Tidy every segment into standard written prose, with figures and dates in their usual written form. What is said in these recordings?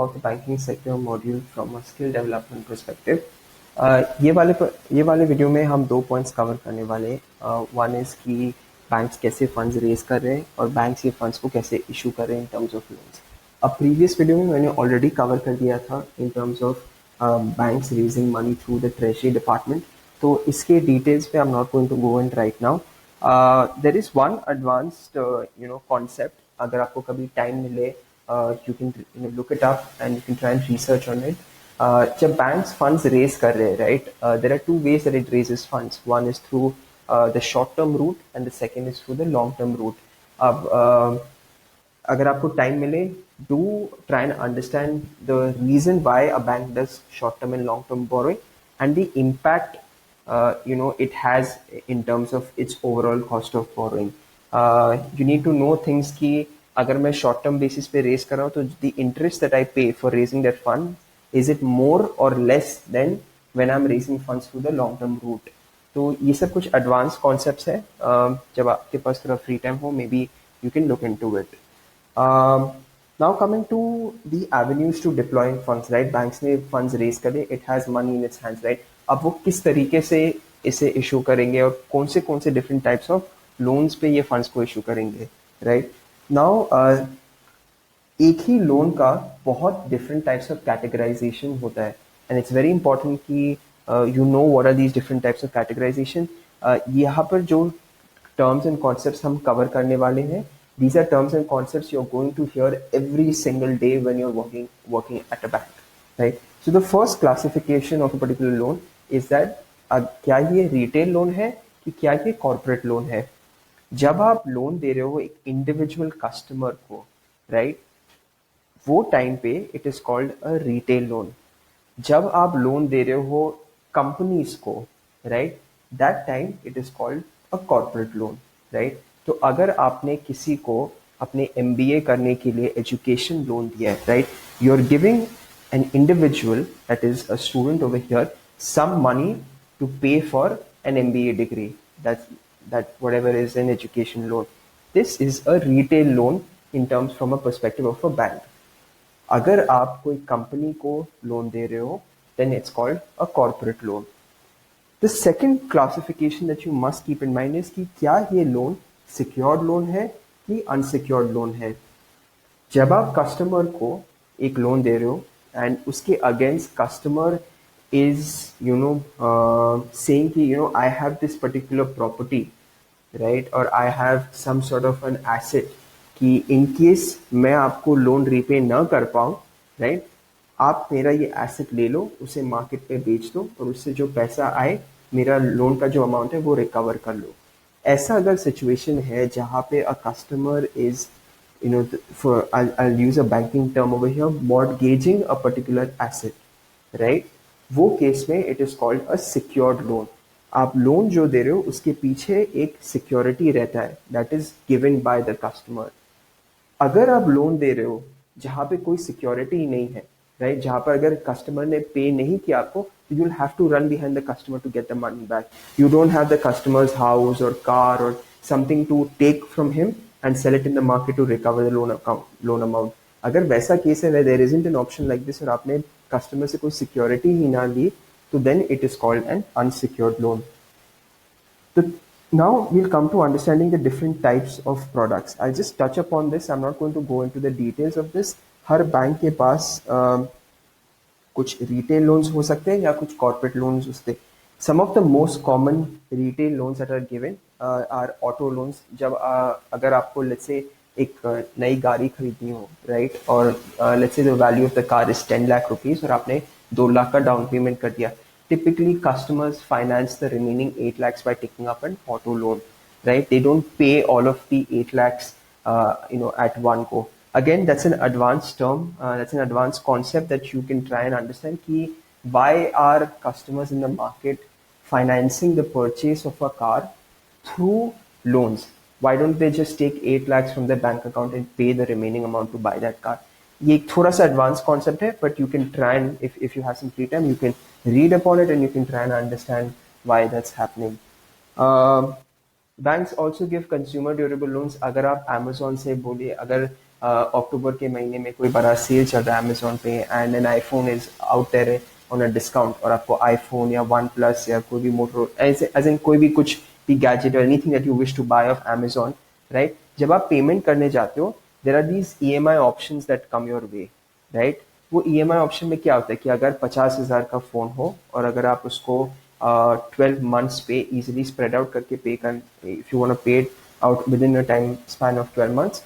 of the banking sector module from a skill development perspective. ये वाले video में हम दो पॉइंट्स कवर करने वाले हैं. वन इज कि बैंक्स कैसे फंड्स रेज कर रहे हैं और बैंक्स ये फंड्स को कैसे इशू कर रहे हैं इन टर्म्स ऑफ लोन्स. अब प्रीवियस वीडियो में मैंने ऑलरेडी कवर कर दिया था in terms of banks raising money through the treasury department. तो इसके डिटेल्स पे I am not going to go in right now. There is one advanced concept. अगर आपको कभी टाइम मिले, you can look it up and you can try and research on it. जब banks funds raise कर रहे हैं, right? There are two ways that it raises funds. One is through the short-term route and the second is through the long-term route. अब अगर आपको time मिले, do try and understand the reason why a bank does short-term and long-term borrowing and the impact it has in terms of its overall cost of borrowing. You need to know things कि अगर मैं short term basis पे raise कर रहा हूँ तो the interest that I pay for raising that fund is it more और less than when I am raising funds through the long term route. तो ये सब कुछ एडवांस कॉन्सेप्ट्स है. जब आपके पास थोड़ा फ्री टाइम हो, maybe you can look into it. Now coming to the avenues to deploying funds, right? Banks ने फंड्स रेज करे, it has money in its hands, right? अब वो किस तरीके से इसे इशू करेंगे और कौन से डिफरेंट टाइप्स ऑफ लोन्स पे ये फंड्स को इशू करेंगे, राइट? नाउ एक ही लोन का बहुत डिफरेंट टाइप्स ऑफ कैटेगराइजेशन होता है एंड इट्स वेरी इंपॉर्टेंट कि you know what are these different types of categorisation. यहाँ पर जो टर्म्स एंड कॉन्सेप्ट्स हम कवर करने वाले हैं, these are terms and concepts you are going to hear every single day when you are working at a bank, right? So the first classification of a particular loan is that क्या ये retail loan है कि क्या ये corporate loan है. जब आप loan दे रहे हो एक इंडिविजुअल कस्टमर को, राइट, वो टाइम पे it is called a retail loan. जब आप लोन दे रहे हो कंपनीज को, right, that time it is called a corporate loan, right? तो अगर आपने किसी को अपने एमबीए करने के लिए एजुकेशन लोन दिया है, right, you are giving an individual that is a student over here some money to pay for an MBA degree. That whatever is an education loan. This is a retail loan in terms from a perspective of a bank. अगर आप कोई company को loan दे रहे हो, then it's called a corporate loan. The second classification that you must keep in mind is कि क्या ये loan secured loan है कि unsecured loan है. जब आप कस्टमर को एक लोन दे रहे हो एंड उसके अगेंस्ट कस्टमर is saying कि I have this particular property, right, or I have some sort of an asset कि in case मैं आपको लोन रीपे ना कर पाऊँ, right, आप मेरा ये एसेट ले लो, उसे मार्केट पे बेच दो और उससे जो पैसा आए मेरा लोन का जो अमाउंट है वो रिकवर कर लो. ऐसा अगर सिचुएशन है जहाँ पे a customer is for I'll use a banking term over here, mortgaging a particular asset, right, वो केस में it is called a secured loan. आप लोन जो दे रहे हो उसके पीछे एक सिक्योरिटी रहता है that is given by the customer. अगर आप लोन दे रहे हो जहाँ पे कोई सिक्योरिटी नहीं है, राइट, जहाँ पर अगर कस्टमर ने पे नहीं किया आपको, you will have to run behind the customer to get the money back. You don't have the customer's house और कार और something to take from him and sell it in the market to recover the loan amount. अगर वैसा case है, there isn't an option like this और आपने customer से कोई security ही ना ली, तो then it is called an unsecured loan. तो now we'll come to understanding the different types of products. I'll just touch upon this. I'm not going to go into the details of this. Her bank के पास कुछ retail loans हो सकते हैं या कुछ corporate loans हो सकते हैं. Some of the most common retail loans that are given are auto loans. जब अगर आपको let's say एक नई गाड़ी खरीदनी हो, राइट, और let's say the value of the car is 10 lakh rupees और आपने 2 लाख का डाउन पेमेंट कर दिया. Typically customers finance the remaining 8 lakhs by taking up an auto loan, right? They don't pay all of the 8 lakhs at one go. Again, that's an advanced term, that's an advanced concept that you can try and understand ki why are customers in the market financing the purchase of a car through loans. Why don't they just take 8 lakhs from their bank account and pay the remaining amount to buy that car? ये एक थोड़ा सा advance concept है, but you can try and if you have some free time you can read upon it and you can try and understand why that's happening. Banks also give consumer durable loans. अगर आप Amazon से बोलिए, अगर अक्टूबर के महीने में कोई बड़ा सेल चल रहा है अमेजोन पे and an iPhone is out there on a discount, और आपको आईफोन या वन प्लस या कोई भी मोटरो एज इन कोई भी कुछ भी गैजेट और anything that you wish to buy off Amazon, right, जब आप पेमेंट करने जाते हो there are these EMI options that come your way, right. वो EMI ऑप्शन में क्या होता है कि अगर 50,000 का फोन हो और अगर आप उसको 12 months पे इजिली स्प्रेड आउट करके पे कर, इफ यू वांट टू पे out within a time span of 12 months,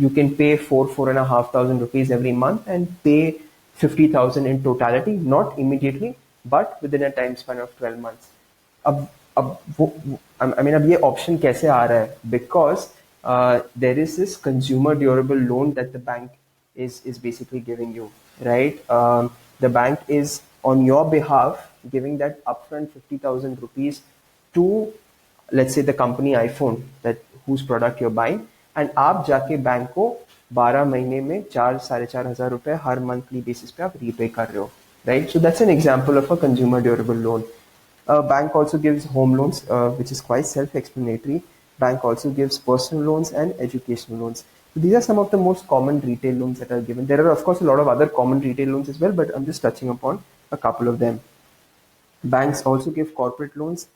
you can pay 4,500 rupees every month and pay 50,000 in totality, not immediately, but within a time span of 12 months. अब वो I mean अब ये option कैसे आ रहा है? Because there is this consumer durable loan that the bank is basically giving you, right? The bank is on your behalf giving that upfront 50,000 rupees to, let's say, the company iPhone, that whose product you're buying, and आप जाके bank को 12 महीने में 4-4,500 रुपए हर monthly basis पे आप repay कर रहे हो, right? So that's an example of a consumer durable loan. Bank also gives home loans, which is quite self-explanatory. Bank also gives personal loans and educational loans. So these are some of the most common retail loans that are given. There are of course a lot of other common retail loans as well, but I'm just touching upon a couple of them. Banks also give corporate loans.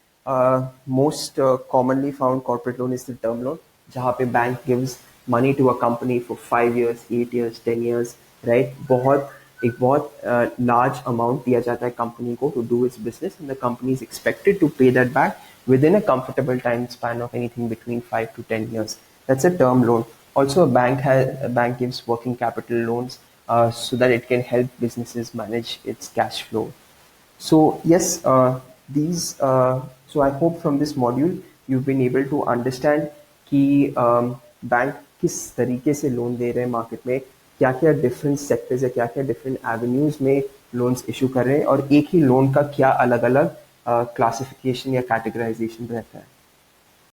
Most commonly found corporate loan is the term loan, जहाँ पे bank gives money to a company for 5 years, 8 years, 10 years, right? एक बहुत large amount दिया जाता है company को to do its business, and the company is expected to pay that back within a comfortable time span of anything between 5 to 10 years. That's a term loan. Also, a bank gives working capital loans so that it can help businesses manage its cash flow. So yes, so I hope from this module you've been able to understand कि bank किस तरीके से loan दे रहे हैं market में, क्या क्या different sectors है, क्या क्या डिफरेंट एवेन्यूज में लोन्स इशू कर रहे हैं, और एक ही लोन का क्या अलग अलग क्लासिफिकेशन या कैटेगराइजेशन रहता है.